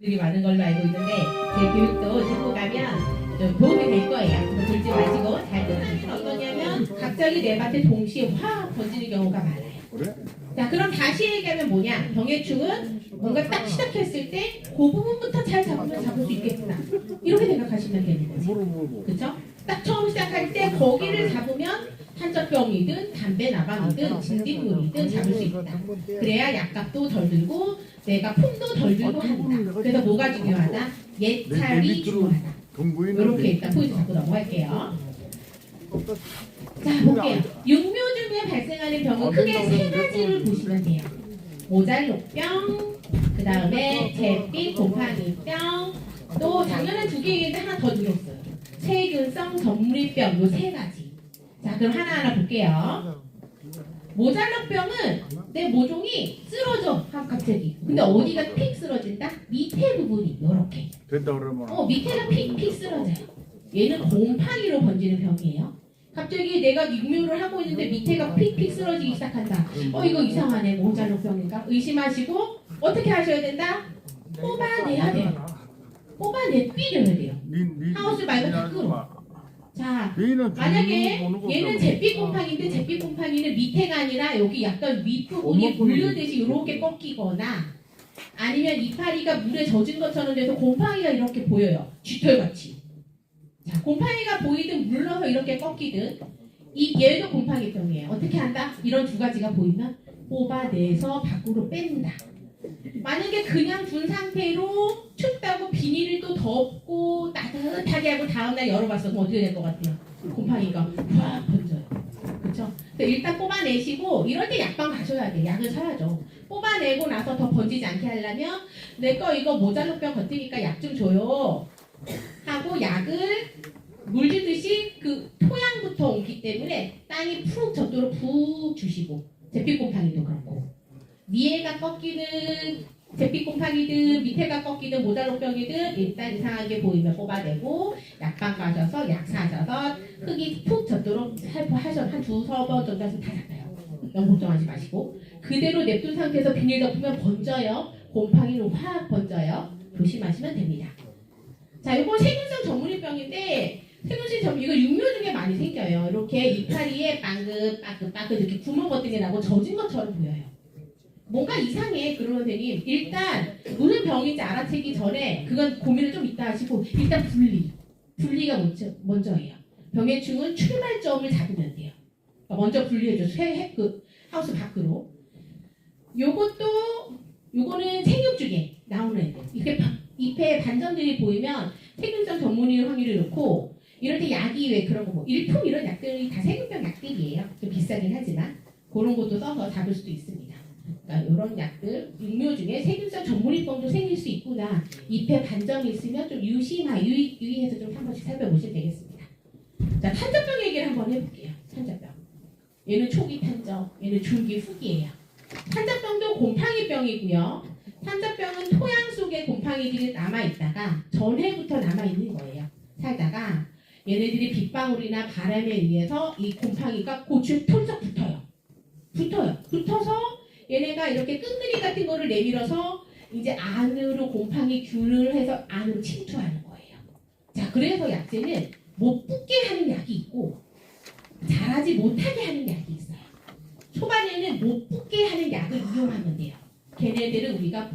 들이 많은 걸로 알고 있는데 제 교육도 듣고 가면 좀 도움이 될 거예요. 그래서 들지 마시고 잘 들으시면 어떠냐면 갑자기 내 밭에 동시에 확 번지는 경우가 많아요. 그래? 자, 그럼 다시 얘기하면 뭐냐? 병해충은 뭔가 딱 시작했을 때 그 부분부터 잘 잡으면 잡을 수 있겠구나. 이렇게 생각하시면 되는 거죠. 그렇죠? 딱 처음 시작할 때 거기를 잡으면 탄저병이든 담배 나방이든 진딧물이든 잡을 수 있다. 그래야 약값도 덜 들고 내가 폼도 덜 들고 한다. 그래서 뭐가 중요하다? 예찰이 중요하다. 이렇게 일단 포인트 잡고 넘어갈게요. 자, 볼게요. 육묘 중에 발생하는 병은 크게 세 가지를 보시면 돼요. 모잘록병, 그 다음에 잿빛 곰팡이병, 또 작년에 2개 얘기했는데 하나 더 늘었어요. 세균성 전물이병, 요 세 가지. 자, 그럼 하나하나 볼게요. 모잘록병은 내 모종이 쓰러져, 갑자기. 근데 어디가 픽 쓰러진다? 밑에 부분이 요렇게. 된다 그러면. 밑에가 픽 쓰러져요. 얘는 곰팡이로 번지는 병이에요. 갑자기 내가 육묘를 하고 있는데 밑에가 픽픽 쓰러지기 시작한다. 이거 이상하네. 모잘록병인가? 의심하시고 어떻게 하셔야 된다? 뽑아내야 돼요. 뽑아내삐려야 돼요. 하우스 말고 밖으로. 자, 만약에 얘는 잿빛 곰팡이인데 잿빛 곰팡이는 밑에가 아니라 여기 약간 윗부분이 물르듯이 이렇게 꺾이거나 아니면 이파리가 물에 젖은 것처럼 돼서 곰팡이가 이렇게 보여요. 쥐털같이. 자, 곰팡이가 보이든 물러서 이렇게 꺾이든 얘도 곰팡이병이에요. 어떻게 한다? 이런 두 가지가 보이면 뽑아내서 밖으로 뺀다. 만약에 그냥 둔 상태로 춥다고 비닐을 또 덮고 따뜻하게 하고 다음날 열어봤어. 그럼 어떻게 될 것 같아요? 곰팡이가 확 번져요. 그렇죠? 일단 뽑아내시고 이럴 때 약방 가셔야 돼요. 약을 사야죠. 뽑아내고 나서 더 번지지 않게 하려면 내 거 이거 모잘록병 같으니까 약 좀 줘요. 하고 약을 물 주듯이 그 토양부터 오기 때문에 땅이 푹 젖도록 푹 주시고 잿빛 곰팡이도 그렇고 위에가 꺾이는 잿빛 곰팡이든 밑에가 꺾이는 모잘록병이든 일단 이상하게 보이면 뽑아내고 약방 가셔서 약 사셔서 흙이 푹 젖도록 하셔서 한 2-3번 정도 하시면 다 잡아요. 너무 걱정하지 마시고 그대로 냅둔 상태에서 비닐 덮으면 번져요. 곰팡이는 확 번져요. 조심하시면 됩니다. 자, 이건 세균성 전물이병인데 세균성 이거 육묘 중에 많이 생겨요. 이렇게 이파리에 빵긋 이렇게 구멍 같은 게 나고 젖은 것처럼 보여요. 뭔가 이상해. 그러면 선생님 일단 무슨 병인지 알아채기 전에 그건 고민을 좀 이따 하시고 일단 분리가 먼저예요. 병해충은 출발점을 잡으면 돼요. 먼저 분리해줘. 그 하우스 밖으로. 요거는 생육 중에 나오는 애들. 이렇게 잎에 반점들이 보이면 세균성 전문의 확률이 높고 이럴 때 약이 왜 그런 거 일품 이런 약들이 다 세균병 약들이에요. 좀 비싸긴 하지만 그런 것도 써서 잡을 수도 있습니다. 그러니까 이런 약들 육묘 중에 세균성 전문의병도 생길 수 있구나. 잎에 반점이 있으면 좀 유의해서 좀 한 번씩 살펴보시면 되겠습니다. 자, 탄저병 얘기를 한번 해볼게요. 탄저병. 얘는 초기 탄저, 얘는 중기 후기예요. 탄저병도 곰팡이병이고요. 탄저병은 토양 속에 곰팡이들이 남아있다가 전해부터 남아있는 거예요. 살다가 얘네들이 빗방울이나 바람에 의해서 이 곰팡이가 고추에 털썩 붙어서 얘네가 이렇게 끈끈이 같은 거를 내밀어서 이제 안으로 곰팡이 균을 해서 안으로 침투하는 거예요. 자, 그래서 약재는 못 붙게 하는 약이 있고 자라지 못하게 하는 약이 있어요. 초반에는 못 붙게 하는 약을 이용하면 돼요. 걔네들은 우리가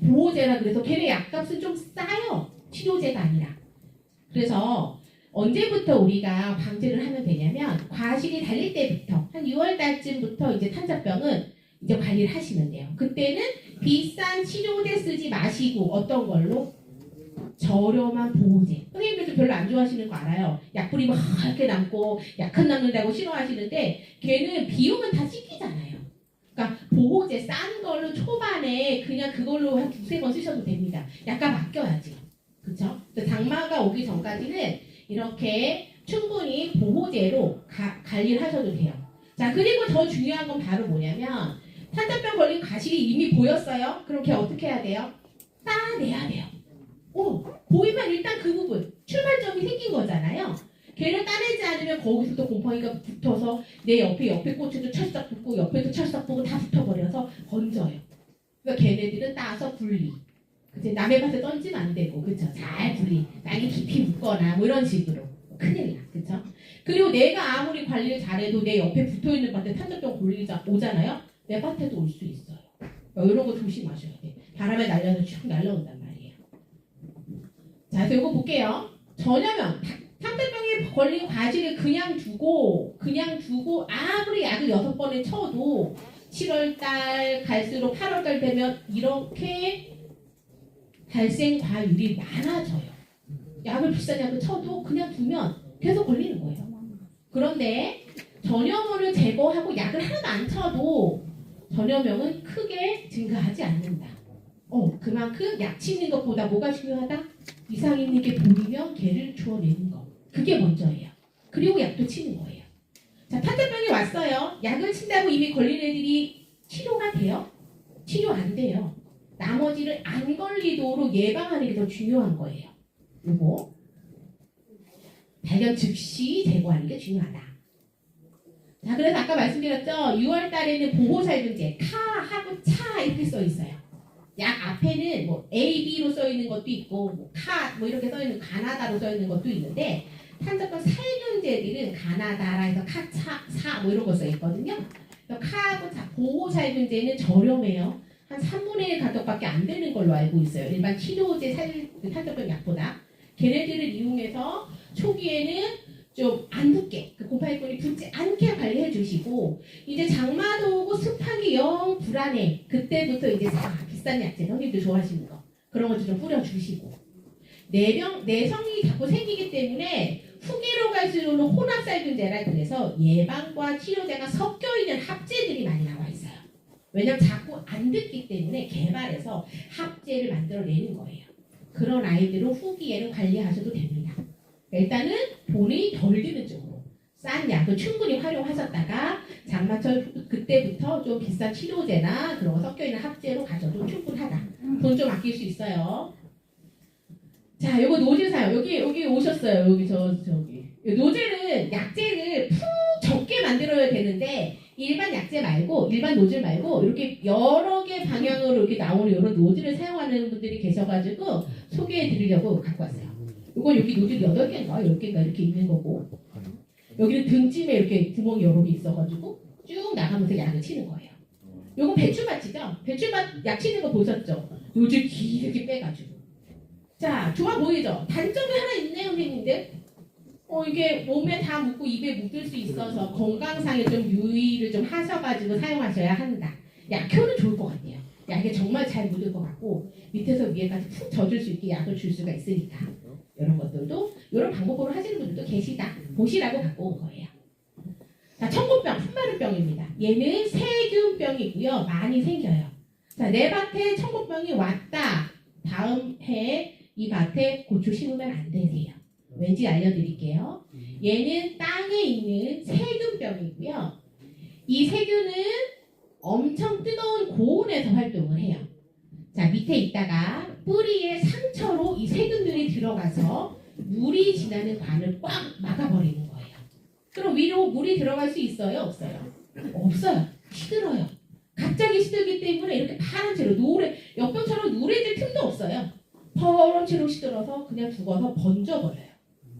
보호제라 그래서 걔네 약값은 좀 싸요. 치료제가 아니라. 그래서 언제부터 우리가 방제를 하면 되냐면 과실이 달릴 때부터 한 6월 달쯤부터 이제 탄저병은 이제 관리를 하시면 돼요. 그때는 비싼 치료제 쓰지 마시고 어떤 걸로? 저렴한 보호제. 선생님들도 별로 안 좋아하시는 거 알아요. 약 뿌리면 이렇게 남고 약한 남는다고 싫어하시는데 걔는 비용은 다 씻기잖아요. 그러니까 보호제 싼 걸로 초반에 그냥 그걸로 한 2-3번 쓰셔도 됩니다. 약간 아껴야지. 그쵸? 장마가 오기 전까지는 이렇게 충분히 보호제로 관리를 하셔도 돼요. 자, 그리고 더 중요한 건 바로 뭐냐면 탄저병 걸린 과실이 이미 보였어요. 그럼 걔 어떻게 해야 돼요? 따내야 돼요. 보이면 일단 그 부분 출발점이 생긴 거잖아요. 걔를 따내지 않으면 거기서 또 곰팡이가 붙어서 내 옆에 고추도 철썩 붙고 옆에도 철썩 붙고 다 붙어버려서 번져요. 그러니까 걔네들은 따서 분리. 그치? 남의 밭에 던지면 안 되고, 그쵸? 잘 분리. 땅에 깊이 묻거나 뭐 이런 식으로. 큰일 나, 그쵸? 그리고 내가 아무리 관리를 잘해도 내 옆에 붙어있는 밭에 탄저병 오잖아요? 내 밭에도 올 수 있어요. 이런 거 조심하셔야 돼. 바람에 날려서 쭉 날라온단 말이에요. 자, 그래서 이거 볼게요. 전염병. 탄저병에 걸린 과실을 그냥 두고 아무리 약을 6번에 쳐도 7월달 갈수록 8월달 되면 이렇게 발생과율이 많아져요. 약을 비싼 약을 쳐도 그냥 두면 계속 걸리는 거예요. 그런데 전염원을 제거하고 약을 하나도 안 쳐도 전염병은 크게 증가하지 않는다. 그만큼 약 치는 것보다 뭐가 중요하다? 이상 있는 게 보이면 걔를 주워내는 거. 그게 먼저예요. 그리고 약도 치는 거예요. 자, 탄저병이 왔어요. 약을 친다고 이미 걸린 애들이 치료가 돼요? 치료 안 돼요. 나머지를 안 걸리도록 예방하는 게 더 중요한 거예요. 요거 발견 즉시 제거하는 게 중요하다. 자, 그래서 아까 말씀드렸죠. 6월 달에는 보호살균제 카하고 차 이렇게 써 있어요. 약 앞에는 뭐 A, B로 써 있는 것도 있고 뭐 카 뭐 이렇게 써 있는 가나다로 써 있는 것도 있는데 탄저병 살균제들은 가나다라 해서 카차 사 뭐 이런 거 써 있거든요. 카하고 차 보호살균제는 저렴해요. 한 3분의 1 가격밖에 안 되는 걸로 알고 있어요. 일반 치료제 탄저병 약보다. 걔네들을 이용해서 초기에는 좀 안 붙게, 그 곰팡이꾼이 붙지 않게 관리해 주시고, 이제 장마도 오고 습하기 영 불안해. 그때부터 이제 비싼 약재, 형님들 좋아하시는 거. 그런 것도 좀 뿌려주시고. 내성이 자꾸 생기기 때문에 후기로 갈수록 혼합살균제라 그래서 예방과 치료제가 섞여 있는 합제들이 많이 나와 있어요. 왜냐면 자꾸 안 듣기 때문에 개발해서 합제를 만들어내는 거예요. 그런 아이들은 후기에는 관리하셔도 됩니다. 일단은 돈이 덜 드는 쪽으로 싼 약을 충분히 활용하셨다가 장마철 그때부터 좀 비싼 치료제나 그런 거 섞여있는 합제로 가셔도 충분하다. 돈 좀 아낄 수 있어요. 자, 요거 노즐 사용. 여기 오셨어요. 저기. 노즐은 약재를 푹 적게 만들어야 되는데 일반 약재 말고 일반 노즐 말고 이렇게 여러 개 방향으로 이렇게 나오는 이런 노즐을 사용하는 분들이 계셔가지고 소개해 드리려고 갖고 왔어요. 이건 여기 노즐 8개인가 10개인가 이렇게 있는 거고 여기는 등찜에 이렇게 구멍이 여러 개 있어가지고 쭉 나가면서 약을 치는 거예요. 요거 배추밭이죠? 배추밭 약 치는 거 보셨죠? 노즐 길게 빼가지고. 자, 좋아 보이죠? 단점이 하나 있네요, 선생님들. 이게 몸에 다 묻고 입에 묻을 수 있어서 건강상에 좀 유의를 좀 하셔가지고 사용하셔야 한다. 약효는 좋을 것 같아요. 약에 정말 잘 묻을 것 같고 밑에서 위에까지 푹 젖을 수 있게 약을 줄 수가 있으니까 이런 것들도 이런 방법으로 하시는 분들도 계시다. 보시라고 갖고 온 거예요. 자, 청고병, 풋마른병입니다. 얘는 세균병이고요. 많이 생겨요. 자, 내 밭에 청고병이 왔다. 다음 해 이 밭에 고추 심으면 안 되세요. 왠지 알려드릴게요. 얘는 땅에 있는 세균병이고요. 이 세균은 엄청 뜨거운 고온에서 활동을 해요. 자, 밑에 있다가 뿌리에 상처로 이 세균들이 들어가서 물이 지나는 관을 꽉 막아버리는 거예요. 그럼 위로 물이 들어갈 수 있어요? 없어요? 없어요. 시들어요. 갑자기 시들기 때문에 이렇게 파란 채로 엿병처럼 누래질 틈도 없어요. 퍼런 채로 시들어서 그냥 죽어서 번져버려요.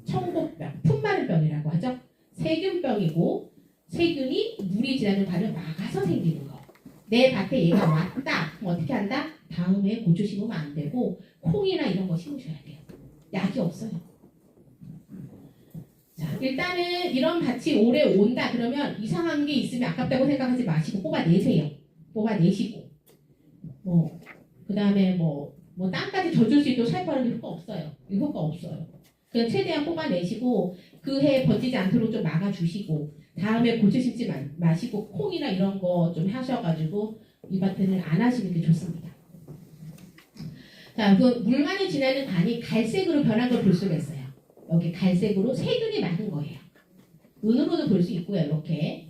청고병, 풋마른병이라고 하죠. 세균병이고 세균이 물이 지나는 관을 막아서 생기는 거. 내 밭에 얘가 왔다. 그럼 어떻게 한다? 다음에 고추 심으면 안 되고 콩이나 이런 거 심으셔야 돼요. 약이 없어요. 자, 일단은 이런 밭이 오래 온다 그러면 이상한 게 있으면 아깝다고 생각하지 마시고 뽑아내세요. 뽑아내시고 그 다음에 땅까지 젖을 수 있도록 살포하는 효과 없어요. 이 효과 없어요. 그냥 최대한 뽑아내시고 그 해 번지지 않도록 좀 막아주시고 다음에 고추 심지 마시고 콩이나 이런 거 좀 하셔가지고 이 밭에는 안 하시는 게 좋습니다. 자, 그 물 많이 지나는 관이 갈색으로 변한 걸 볼 수가 있어요. 여기 갈색으로 세균이 많은 거예요. 눈으로도 볼 수 있고요. 이렇게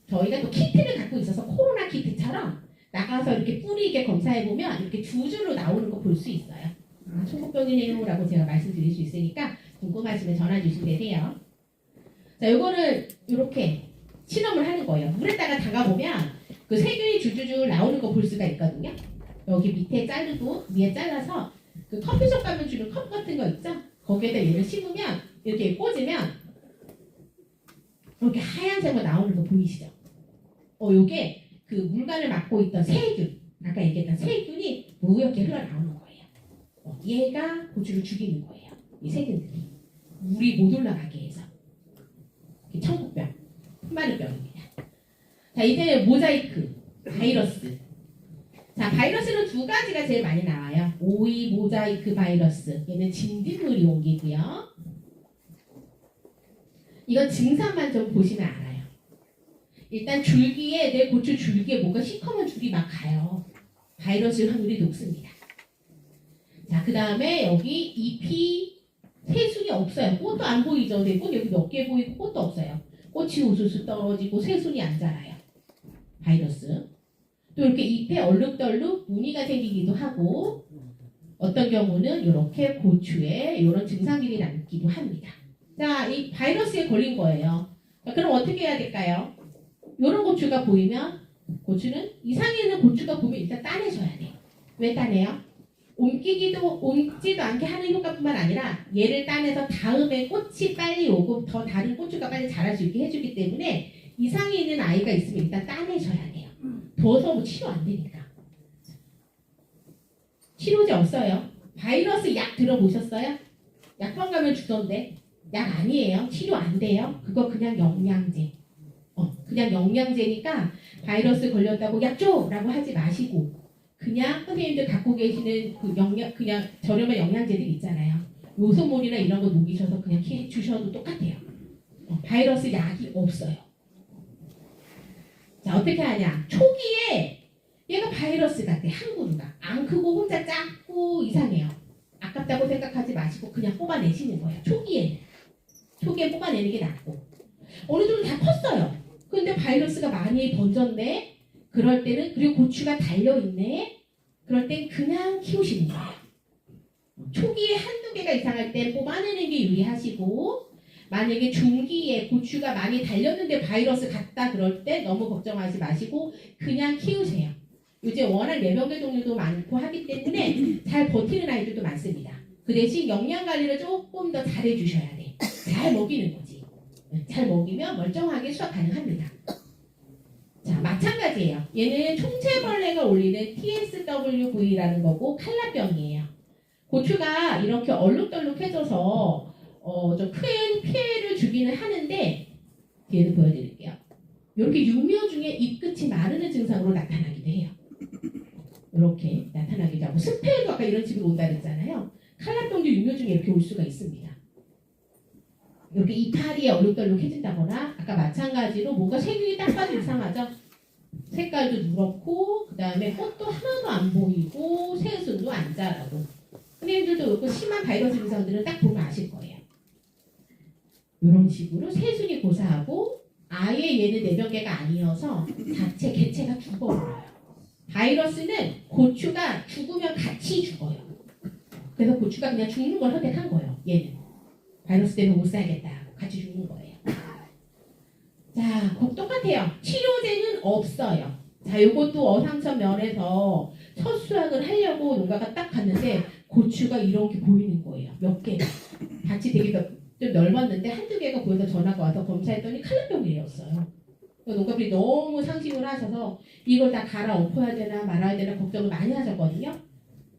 저희가 또 키트를 갖고 있어서 코로나 키트처럼 나가서 이렇게 뿌리 있게 검사해보면 이렇게 주주로 나오는 거 볼 수 있어요. 청고병이네요 라고 제가 말씀드릴 수 있으니까 궁금하시면 전화 주시면 되세요. 자, 요거는 이렇게 실험을 하는 거예요. 물에다가 담가보면 그 세균이 줄줄줄 나오는 거 볼 수가 있거든요. 여기 밑에 자르고 위에 잘라서 그 커피숍 가면 주는 컵 같은 거 있죠? 거기에다 얘를 심으면 이렇게 꽂으면 이렇게 하얀색으로 나오는 거 보이시죠? 요게 그 물관을 막고 있던 세균, 아까 얘기했던 세균이 무역게 흘러나오는 거예요. 얘가 고추를 죽이는 거예요. 이 세균들이 물이 못 올라가게 해서. 청국병, 흑마늘병입니다. 자, 이제 모자이크, 바이러스. 자, 바이러스는 두 가지가 제일 많이 나와요. 오이 모자이크 바이러스. 얘는 진딧물이 옮기고요. 이건 증상만 좀 보시면 알아요. 일단 줄기에, 내 고추 줄기에 뭔가 시커먼 줄이 막 가요. 바이러스 확률이 높습니다. 자, 그 다음에 여기 잎이 새순이 없어요. 꽃도 안 보이죠? 네, 꽃 여기 몇 개 보이고 꽃도 없어요. 꽃이 우수수 떨어지고 새순이 안 자라요. 바이러스. 또 이렇게 잎에 얼룩덜룩 무늬가 생기기도 하고 어떤 경우는 이렇게 고추에 이런 증상들이 남기도 합니다. 자, 이 바이러스에 걸린 거예요. 자, 그럼 어떻게 해야 될까요? 이런 고추가 보이면 고추는 이상이 있는 고추가 보면 일단 따내셔야 돼요. 왜 따내요? 옮지도 않게 하는 효과뿐만 아니라 얘를 따내서 다음에 꽃이 빨리 오고 더 다른 고추가 빨리 자랄 수 있게 해주기 때문에 이상이 있는 아이가 있으면 일단 따내셔야 돼요. 더워서 뭐 치료 안 되니까. 치료제 없어요. 바이러스 약 들어보셨어요? 약방 가면 주던데 약 아니에요. 치료 안 돼요. 그거 그냥 영양제. 그냥 영양제니까 바이러스 걸렸다고 약 줘라고 하지 마시고 그냥 선생님들 갖고 계시는 그 그냥 저렴한 영양제들 있잖아요. 요소몰이나 이런 거 녹이셔서 그냥 주셔도 똑같아요. 바이러스 약이 없어요. 자, 어떻게 하냐? 초기에 얘가 바이러스 같아. 한 그루가. 안 크고 혼자 작고 이상해요. 아깝다고 생각하지 마시고 그냥 뽑아내시는 거예요. 초기에 뽑아내는 게 낫고. 어느 정도 다 컸어요. 근데 바이러스가 많이 번졌네. 그럴 때는 그리고 고추가 달려있네. 그럴 땐 그냥 키우시는 거예요. 초기에 한두 개가 이상할 때 뽑아내는 게 유리하시고 만약에 중기에 고추가 많이 달렸는데 바이러스 같다 그럴 때 너무 걱정하지 마시고 그냥 키우세요. 요새 워낙 내병계 종류도 많고 하기 때문에 잘 버티는 아이들도 많습니다. 그 대신 영양 관리를 조금 더 잘 해주셔야 돼. 잘 먹이는 거지. 잘 먹이면 멀쩡하게 수확 가능합니다. 자, 마찬가지예요. 얘는 총체벌레가 올리는 TSWV라는 거고 칼라병이에요. 고추가 이렇게 얼룩덜룩해져서 좀 큰 피해를 주기는 하는데 뒤에도 보여드릴게요. 이렇게 육묘 중에 잎끝이 마르는 증상으로 나타나기도 해요. 이렇게 나타나기도 하고 습해도 아까 이런 집이 온다 그랬잖아요. 칼라병도 육묘 중에 이렇게 올 수가 있습니다. 이렇게 이파리에 얼룩덜룩해진다거나 아까 마찬가지로 뭔가 색이 딱 봐도 이상하죠? 색깔도 누렇고 그 다음에 꽃도 하나도 안 보이고 새순도 안 자라고 선생님들도 그렇고 심한 바이러스 증상들은 딱 보면 아실 거예요. 이런 식으로 새순이 고사하고 아예 얘는 내병계가 아니어서 자체 개체가 죽어버려요. 바이러스는 고추가 죽으면 같이 죽어요. 그래서 고추가 그냥 죽는 걸 선택한 거예요. 얘는 바이러스 때문에 못 살겠다 하고 같이 죽는 거예요. 자, 똑같아요. 치료제는 없어요. 자, 요것도 어상천 면에서 첫 수확을 하려고 농가가 딱 갔는데 고추가 이렇게 보이는 거예요. 몇 개가. 같이 되게 좀 넓었는데 한두 개가 보여서 전화가 와서 검사했더니 칼라병이었어요. 농가분이 너무 상심을 하셔서 이걸 다 갈아엎어야 되나 말아야 되나 걱정을 많이 하셨거든요.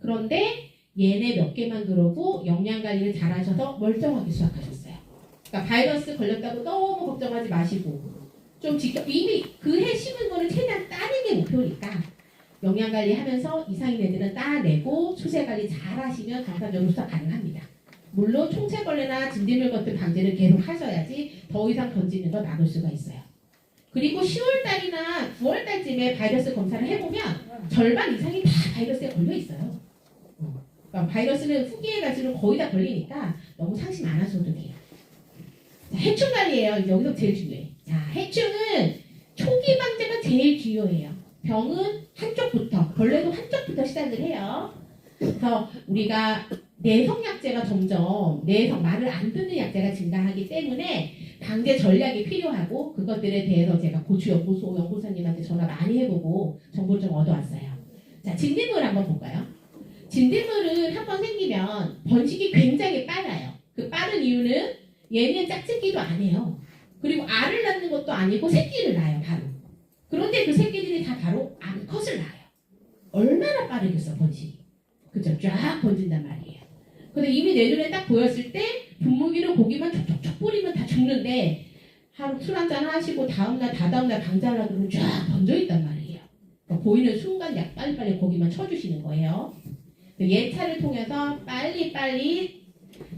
그런데 얘네 몇 개만 그러고 영양관리를 잘 하셔서 멀쩡하게 수확하셨어요. 그러니까 바이러스 걸렸다고 너무 걱정하지 마시고 좀 이미 그 해 심은 거는 최대한 따는 게 목표니까 영양관리 하면서 이상인 애들은 따내고 수세관리 잘 하시면 정상적으로 수확 가능합니다. 물론 총체벌레나 진딧물 같은 방제를 계속 하셔야지 더 이상 던지는 걸 막을 수가 있어요. 그리고 10월달이나 9월달쯤에 바이러스 검사를 해보면 절반 이상이 다 바이러스에 걸려 있어요. 그러니까 바이러스는 후기에 갈수록 거의 다 걸리니까 너무 상심 안 하셔도 돼요. 자, 해충 관리예요. 여기서 제일 중요해. 자, 해충은 초기 방제가 제일 중요해요. 병은 한쪽부터, 벌레도 한쪽부터 시작을 해요. 그래서 우리가 내성약제가 점점 말을 안 듣는 약제가 증가하기 때문에 방제 전략이 필요하고 그것들에 대해서 제가 고추연구소 연구사님한테 전화 많이 해보고 정보를 좀 얻어왔어요. 자, 진딧물 한번 볼까요? 진딧물은 한 번 생기면 번식이 굉장히 빨라요. 그 빠른 이유는 얘는 짝짓기도 안 해요. 그리고 알을 낳는 것도 아니고 새끼를 낳아요, 바로. 그런데 그 새끼들이 다 바로 암컷을 낳아요. 얼마나 빠르겠어, 번식이. 그죠? 쫙 번진단 말이에요. 근데 이미 내 눈에 딱 보였을 때 분무기로 고기만 촉촉촉 뿌리면 다 죽는데 하루 술 한잔 하시고 다음날 다다음날 방자하려 그러면 쫙 번져있단 말이에요. 그러니까 보이는 순간 약 빨리빨리 고기만 쳐주시는 거예요. 예차를 통해서 빨리빨리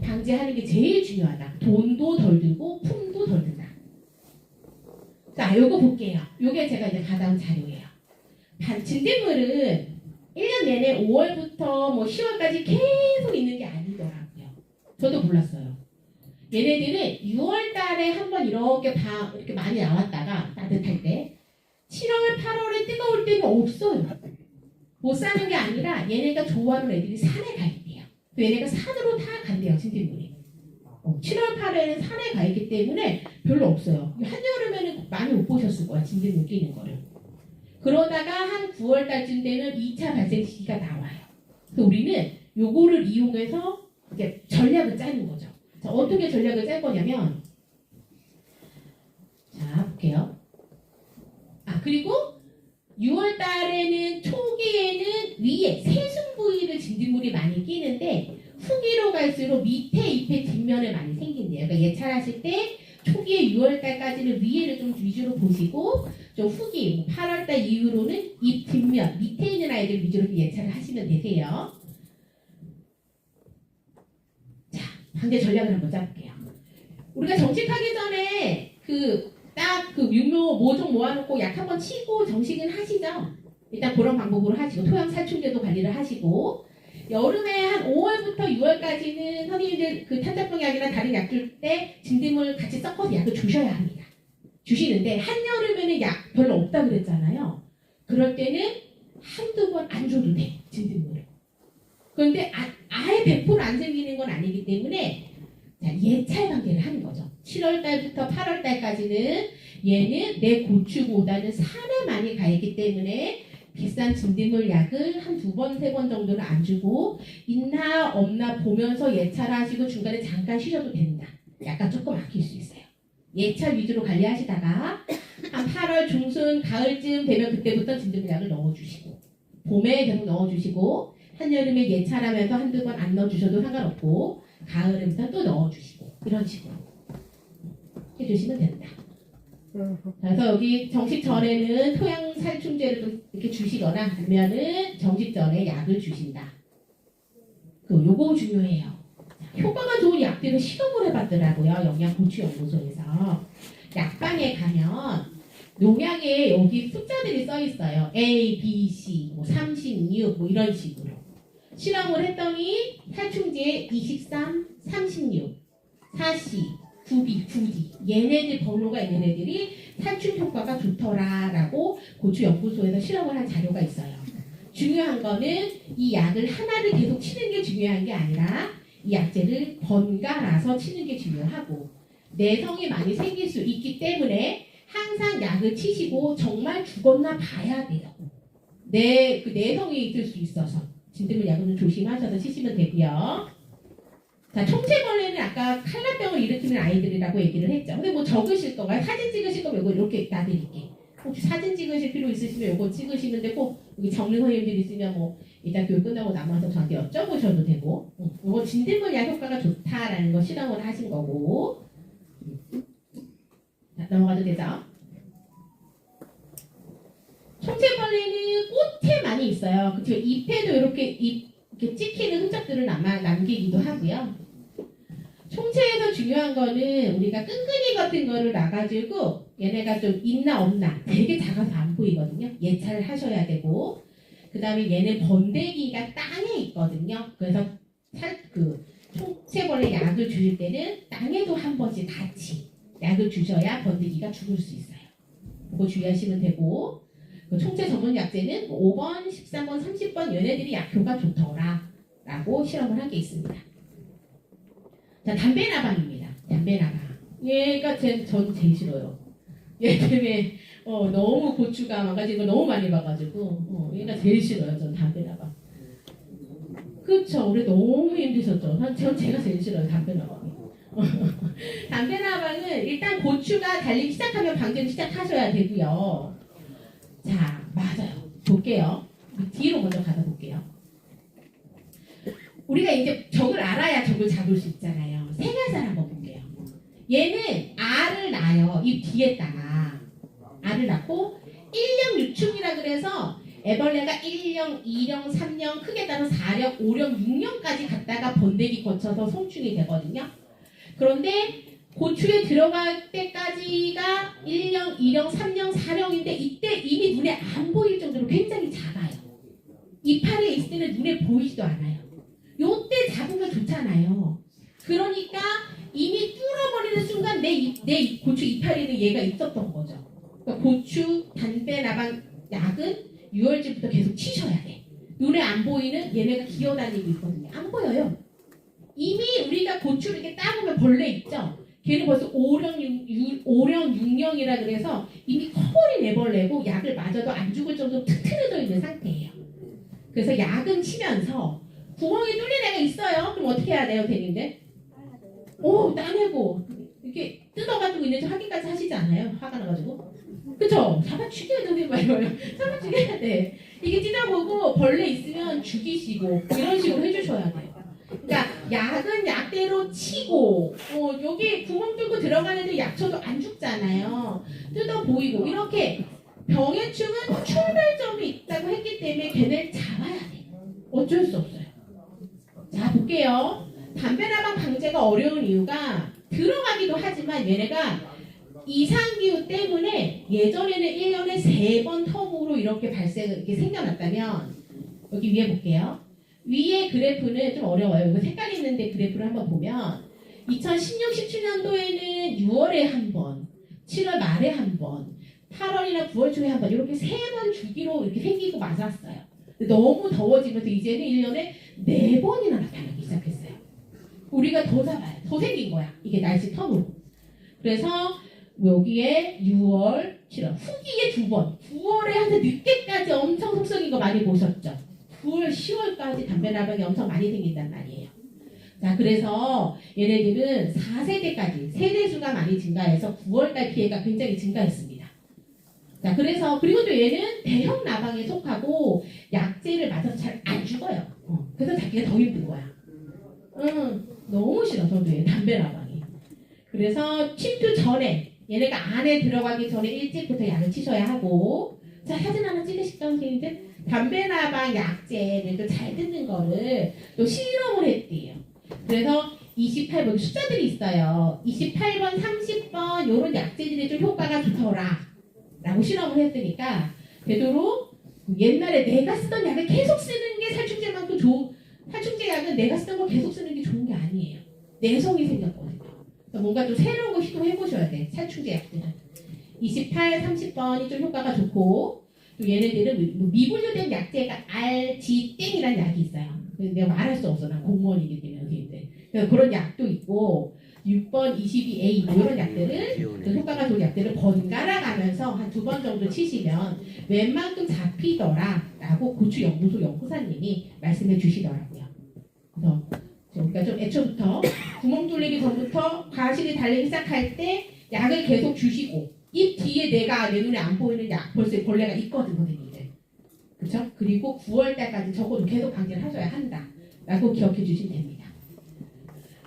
방지하는 게 제일 중요하다. 돈도 덜 들고 품도 덜 든다. 자, 요거 볼게요. 요게 제가 이제 받아온 자료예요. 진딧물은 1년 내내 5월부터 뭐 10월까지 계속 있는 게 아니더라고요. 저도 몰랐어요. 얘네들은 6월 달에 한번 이렇게 많이 나왔다가 따뜻할 때 7월, 8월에 뜨거울 때는 없어요. 못 사는 게 아니라 얘네가 좋아하는 애들이 산에 가 있대요. 얘네가 산으로 다 간대요, 진딧물이. 7월, 8월에는 산에 가 있기 때문에 별로 없어요. 한여름에는 많이 못 보셨을 거야, 진딧물 끼는 거를. 그러다가 한 9월 달쯤 되면 2차 발생 시기가 나와요. 그래서 우리는 요거를 이용해서 이렇게 전략을 짜는 거죠. 자, 어떻게 전략을 짤 거냐면, 자, 볼게요. 그리고 6월 달에는 초기에는 위에 세순 부위를 진딧물이 많이 끼는데 후기로 갈수록 밑에 잎의 뒷면에 많이 생긴대요. 그러니까 예찰하실 때 초기에 6월 달까지는 위에를 좀 위주로 보시고 좀 후기 8월 달 이후로는 잎 뒷면 밑에 있는 아이들 위주로 예찰을 하시면 되세요. 자, 방제 전략을 한번 짜볼게요. 우리가 정식하기 전에 딱 육묘 모종 모아놓고 약 한번 치고 정식은 하시죠. 일단 그런 방법으로 하시고 토양 살충제도 관리를 하시고 여름에 한 5월부터 6월까지는 선생님들 탄저병약이나 다른 약 줄 때 진딧물 같이 섞어서 약을 주셔야 합니다. 주시는데 한여름에는 약 별로 없다 그랬잖아요. 그럴 때는 한두 번 안 줘도 돼, 진딧물을. 그런데 아예 100%안 생기는 건 아니기 때문에 예찰 관계를 하는 거죠. 7월 달부터 8월 달까지는 얘는 내 고추보다는 산에 많이 가 있기 때문에 비싼 진딧물 약을 한 2번, 3번 정도는 안 주고 있나 없나 보면서 예찰하시고 중간에 잠깐 쉬셔도 된다. 약간 조금 아낄 수 있어요. 예찰 위주로 관리하시다가 한 8월 중순, 가을쯤 되면 그때부터 진딧물 약을 넣어주시고 봄에 계속 넣어주시고 한여름에 예찰하면서 한두 번 안 넣어주셔도 상관없고 가을에부터 또 넣어주시고 이런 식으로 해주시면 된다. 그래서 여기 정식 전에는 토양 살충제를 좀 이렇게 주시거나 아니면은 정식 전에 약을 주신다. 요거 중요해요. 효과가 좋은 약들을 시험을 해봤더라고요. 영양고추연구소에서. 약방에 가면 농약에 여기 숫자들이 써 있어요. A, B, C, 36 이런 식으로. 실험을 했더니 살충제 23, 36, 4C, 9B, 9D 얘네들 번호가 있는 애들이 살충 효과가 좋더라라고 고추연구소에서 실험을 한 자료가 있어요. 중요한 거는 이 약을 하나를 계속 치는 게 중요한 게 아니라 이 약제를 번갈아서 치는 게 중요하고 내성이 많이 생길 수 있기 때문에 항상 약을 치시고 정말 죽었나 봐야 돼요. 그 내성이 있을 수 있어서 진딧물 약은 좀 조심하셔서 치시면 되고요. 자, 총체벌레는 아까 칼라병을 일으키는 아이들이라고 얘기를 했죠. 근데 뭐 적으실 건가요? 사진 찍으실 거면 이거 이렇게 놔드릴게. 혹시 사진 찍으실 필요 있으시면 이거 찍으시면 되고 여기 정리 선생님들 있으면 뭐 일단 교육 끝나고 남아서 저한테 여쭤보셔도 되고 이거 진딧물 약 효과가 좋다라는 거 실험을 하신 거고 자, 넘어가도 되죠? 총체벌레는 꽃에 많이 있어요. 그쵸? 잎에도 이렇게 찍히는 흔적들을 남기기도 하고요. 총체에서 중요한 거는 우리가 끈끈이 같은 거를 놔가지고 얘네가 좀 있나 없나 되게 작아서 안 보이거든요. 예찰을 하셔야 되고 그 다음에 얘는 번데기가 땅에 있거든요. 그래서 총체벌레 약을 주실 때는 땅에도 한 번씩 같이 약을 주셔야 번데기가 죽을 수 있어요. 그거 주의하시면 되고 총체 전문 약제는 5번, 13번, 30번 얘네들이 약효가 좋더라 라고 실험을 한 게 있습니다. 자, 담배나방입니다. 담배나방. 얘가 전 제일 싫어요. 얘 때문에 너무 고추가 망가지고 너무 많이 봐가지고 얘가 제일 싫어요. 전 담배나방. 그쵸? 우리 너무 힘드셨죠? 전 제가 제일 싫어요. 담배나방이. 담배나방은 일단 고추가 달리기 시작하면 방제를 시작하셔야 되고요. 자, 맞아요. 볼게요. 뒤로 먼저 가서 볼게요. 우리가 이제 적을 알아야 적을 잡을 수 있잖아요. 생활살 한번 볼게요. 얘는 알을 낳아요. 이 뒤에다가 알을 낳고 1령 유충이라 그래서 애벌레가 1령, 2령, 3령, 크게 따로 4령, 5령, 6령까지 갔다가 번데기 거쳐서 성충이 되거든요. 그런데 고추에 들어갈 때까지가 1령, 2령, 3령, 4령인데 이때 이미 눈에 안 보일 정도로 굉장히 작아요. 이파리에 있을 때는 눈에 보이지도 않아요. 요때 잡으면 좋잖아요. 그러니까 이미 뚫어버리는 순간 내 고추 이파리는 얘가 있었던 거죠. 그러니까 고추, 담배나방 약은 6월쯤부터 계속 치셔야 돼. 눈에 안 보이는 얘네가 기어다니고 있거든요. 안 보여요. 이미 우리가 고추를 이렇게 따보면 벌레 있죠? 걔는 벌써 5령, 6령이라 그래서 이미 커버린 애벌레고 약을 맞아도 안 죽을 정도로 튼튼해져 있는 상태예요. 그래서 약은 치면서 구멍이 뚫린 애가 있어요. 그럼 어떻게 해야 돼요, 대님들? 따내고 이렇게 뜯어가지고 있는지 확인까지 하시지 않아요? 화가 나가지고. 그쵸? 잡아 죽여야 되는 거예요. 잡아 죽여야 돼. 이게 찢어보고 벌레 있으면 죽이시고 이런 식으로 해주셔야 돼요. 그러니까 약은 약대로 치고 여기 구멍 뚫고 들어가는데 약 쳐도 안 죽잖아요. 뜯어 보이고 이렇게 병해충은 출발점이 있다고 했기 때문에 걔네를 잡아야 돼. 어쩔 수 없어요. 자 볼게요. 담배나방 방제가 어려운 이유가 들어가기도 하지만 얘네가 이상기후 때문에 예전에는 1년에 3번 텀으로 이렇게 이렇게 생겨났다면 여기 위에 볼게요. 위에 그래프는 좀 어려워요. 이거 색깔 있는데 그래프를 한번 보면 2016, 17년도에는 6월에 한 번, 7월 말에 한 번, 8월이나 9월 초에 한 번 이렇게 3번 주기로 이렇게 생기고 맞았어요. 너무 더워지면서 이제는 1년에 4번이나 나타나기 시작했어요. 우리가 더 잡아요. 더 생긴 거야. 이게 날씨 텀으로. 그래서 여기에 6월, 7월, 후기에 2번, 9월에 한테 늦게까지 엄청 속성인 거 많이 보셨죠? 9월, 10월까지 담배나방이 엄청 많이 생긴단 말이에요. 자, 그래서 얘네들은 4세대까지 세대수가 많이 증가해서 9월달 피해가 굉장히 증가했습니다. 자, 그래서 그리고 또 얘는 대형 나방에 속하고 약제를 맞아서 잘 안 죽어요. 그래서 잡기가 더 힘든 거야. 너무 싫어, 저도 얘 담배나방이. 그래서 침투 전에 얘네가 안에 들어가기 전에 일찍부터 약을 치셔야 하고. 자, 사진 하나 찍으실까요, 선생님들? 담배나방 약제를 또 잘 듣는 거를 또 실험을 했대요. 그래서 28번 숫자들이 있어요. 28번, 30번 이런 약제들이 좀 효과가 좋더라 라고 실험을 했으니까 되도록 옛날에 내가 쓰던 약을 계속 쓰는 게 살충제만큼 살충제 약은 내가 쓰던 걸 계속 쓰는 게 좋은 게 아니에요. 내성이 생겼거든요. 그러니까 뭔가 좀 새로운 거 시도해 보셔야 돼. 살충제 약들은 28, 30번이 좀 효과가 좋고, 또 얘네들은 미분류된 약제가 알지땡이라는 약이 있어요. 내가 말할 수 없어. 난 공무원이기 때문에. 그런 약도 있고 6번, 22A 이런 약들은 그 효과가 좋은 약들을 번갈아 가면서 한 2번 정도 치시면 웬만큼 잡히더라 라고 고추연구소 연구사님이 말씀해 주시더라고요. 그래서 우리가 좀 애초부터 구멍 뚫리기 전부터 과실이 달리기 시작할 때 약을 계속 주시고, 이 뒤에 내가 내 눈에 안 보이는 약 벌써 벌레가 있거든, 선생님들. 그렇죠? 그리고 9월달까지 적어도 계속 방제를 하셔야 한다 라고 기억해 주시면 됩니다.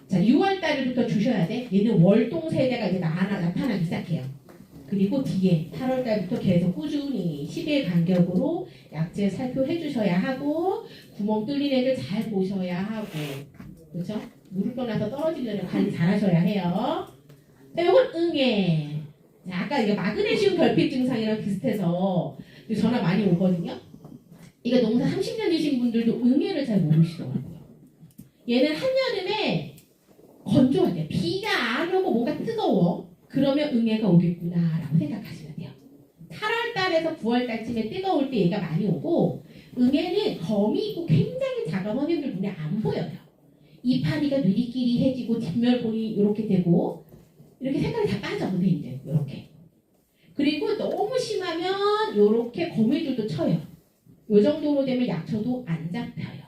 자, 6월달부터 주셔야 돼. 얘는 월동 세대가 이제 나타나기 시작해요. 그리고 뒤에 8월달부터 계속 꾸준히 10일 간격으로 약제 살펴해 주셔야 하고, 구멍 뚫린 애들 잘 보셔야 하고, 그렇죠? 무릎 떠나서 떨어지는 애들 관리 잘 하셔야 해요. 자, 이건 응애. 자, 아까 이거 마그네슘 결핍 증상이랑 비슷해서 전화 많이 오거든요. 이거 농사 30년 되신 분들도 응애를 잘 모르시더라고요. 얘는 한여름에 건조할 때 비가 안 오고 뭔가 뜨거워. 그러면 응애가 오겠구나 라고 생각하시면 돼요. 8월달에서 9월달쯤에 뜨거울 때 얘가 많이 오고, 응애는 검이 있고 굉장히 작은 선생님들 눈에 안 보여요. 이파리가 누리끼리 해지고 뒷면본이 이렇게 되고 이렇게 색깔이 다 빠져, 선생님들. 이렇게. 그리고 너무 심하면 이렇게 거미줄도 쳐요. 이 정도로 되면 약초도 안 잡혀요.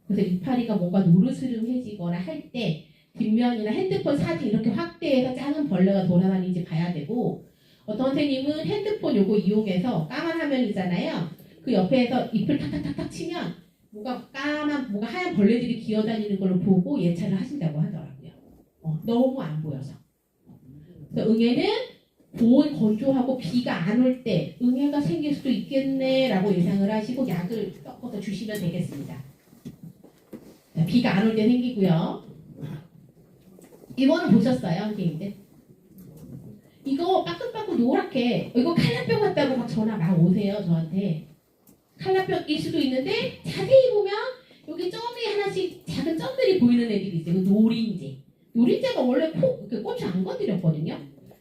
그래서 이파리가 뭔가 노르스름해지거나 할 때 뒷면이나 핸드폰 사진 이렇게 확대해서 작은 벌레가 돌아다니는지 봐야 되고, 어떤 선생님은 핸드폰 요거 이용해서 까만 화면이잖아요. 그 옆에서 잎을 탁탁탁탁 치면 뭐가 하얀 벌레들이 기어다니는 걸 보고 예찰을 하신다고 하더라고요. 너무 안 보여서. 그래서 응애는 보온 건조하고 비가 안 올 때 응애가 생길 수도 있겠네라고 예상을 하시고 약을 섞어서 주시면 되겠습니다. 자, 비가 안 올 때 생기고요. 이거는 보셨어요, 선생님들? 이거 빠끈빠끈 노랗게 이거 칼라병 같다고 막 전화 막 오세요 저한테. 칼라병일 수도 있는데 자세히 보면 여기 점이 하나씩 작은 점들이 보이는 애들이 있어요. 노린재. 노린재가 원래 고추 안 건드렸거든요.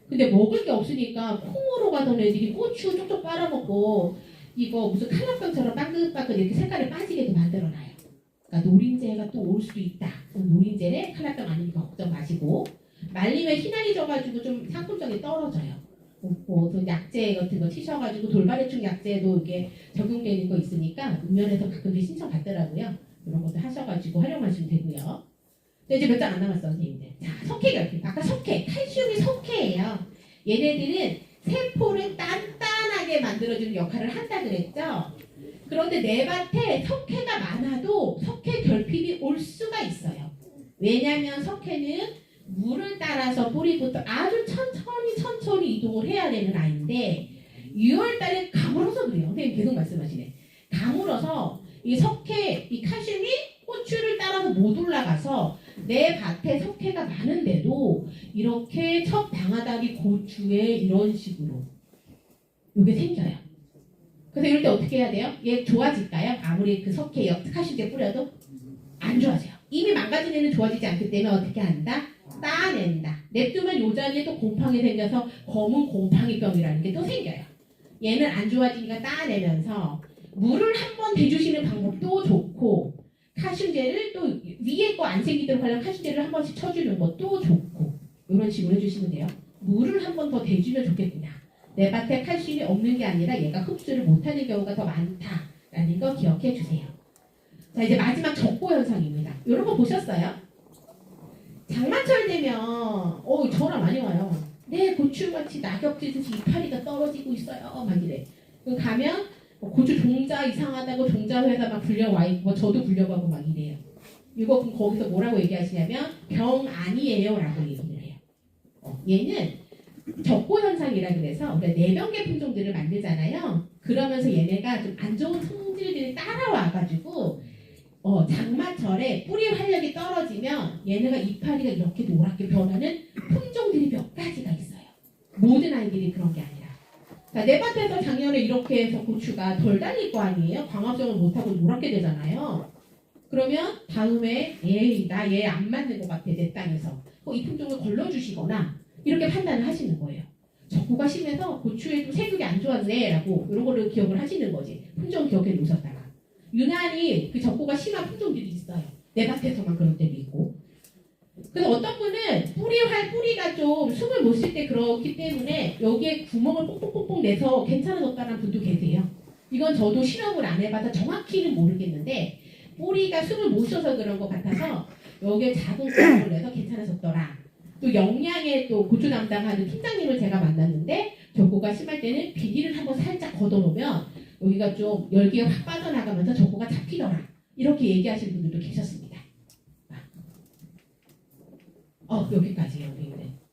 근데 먹을 게 없으니까 콩으로 가던 애들이 고추 쪽쪽 빨아먹고 이거 무슨 칼라병처럼 빠끈빠끈 이렇게 색깔이 빠지게도 만들어놔요. 그러니까 노린재가 또 올 수도 있다. 노린재는 칼라병 아니니까 걱정 마시고, 말리면 희난이 져가지고 좀 상품성이 떨어져요. 뭐 약재 같은 거 치셔가지고 돌발해충 약재도 이게 적용되는 거 있으니까 읍면에서 가끔씩 신청 받더라고요. 이런 것도 하셔가지고 활용하시면 되고요. 근데 이제 몇 장 안 남았어 선생님들. 자, 석회 결핍. 아까 석회, 칼슘이 석회예요. 얘네들은 세포를 단단하게 만들어주는 역할을 한다 그랬죠. 그런데 내 밭에 석회가 많아도 석회 결핍이 올 수가 있어요. 왜냐하면 석회는 물을 따라서 뿌리부터 아주 천천히 이동을 해야 되는 아이인데 6월달에 가물어서 그래요. 선생님 계속 말씀하시네. 가물어서 이 석회, 이 칼슘이 고추를 따라서 못 올라가서 내 밭에 석회가 많은데도 이렇게 첫 방아다리 고추에 이런 식으로 이게 생겨요. 그래서 이럴 때 어떻게 해야 돼요? 얘 좋아질까요? 아무리 그 석회 칼슘제 뿌려도 안 좋아져요. 이미 망가진 애는 좋아지지 않기 때문에 어떻게 한다? 따낸다. 냅두면 요 자리에 또 곰팡이 생겨서 검은 곰팡이병이라는 게 또 생겨요. 얘는 안 좋아지니까 따내면서 물을 한번 대주시는 방법도 좋고, 칼슘제를 또 위에 거 안 생기도록 하려면 칼슘제를 한 번씩 쳐주는 것도 좋고, 이런 식으로 해주시면 돼요. 물을 한 번 더 대주면 좋겠구나. 내 밭에 칼슘이 없는 게 아니라 얘가 흡수를 못하는 경우가 더 많다라는 거 기억해 주세요. 자, 이제 마지막 적고 현상입니다. 이런 거 보셨어요? 장마철 되면 전화 많이 와요. 네, 고추같이 낙엽 지듯이 이파리가 떨어지고 있어요. 막 이래. 그럼 가면 고추 종자 이상하다고 종자 회사 막 불려와 있고 저도 불려가고 막 이래요. 이거 그럼 거기서 뭐라고 얘기하시냐면 병 아니에요 라고 얘기를 해요. 얘는 적고 현상이라 그래서 우리가 내병계 품종들을 만들잖아요. 그러면서 얘네가 좀 안 좋은 성질들이 따라와가지고 장마철에 뿌리 활력이 떨어지면 얘네가 이파리가 이렇게 노랗게 변하는 품종들이 몇 가지가 있어요. 모든 아이들이 그런 게 아니라. 자, 내 밭에서 작년에 이렇게 해서 고추가 덜 달릴 거 아니에요? 광합성을 못하고 노랗게 되잖아요. 그러면 다음에 나 얘 안 맞는 것 같아 내 땅에서. 이 품종을 걸러주시거나 이렇게 판단을 하시는 거예요. 적고가 심해서 고추에 좀 세균이 안 좋았네 라고 이런 거를 기억을 하시는 거지. 품종 기억해 놓으셨다가. 유난히 그 적고가 심한 품종들이 있어요. 내 밭에서만 그럴 때도 있고. 그래서 어떤 분은 뿌리가 좀 숨을 못 쉴 때 그렇기 때문에 여기에 구멍을 뽁뽁뽁 내서 괜찮아졌다는 분도 계세요. 이건 저도 실험을 안 해봐서 정확히는 모르겠는데 뿌리가 숨을 못 쉬어서 그런 것 같아서 여기에 작은 구멍을 내서 괜찮아졌더라. 또 영양에 또 고추 담당하는 팀장님을 제가 만났는데 적고가 심할 때는 비닐을 한번 살짝 걷어놓으면 여기가 좀 열기가 확 빠져나가면서 적고가 잡히더라. 이렇게 얘기하시는 분들도 계셨습니다. 여기까지예요.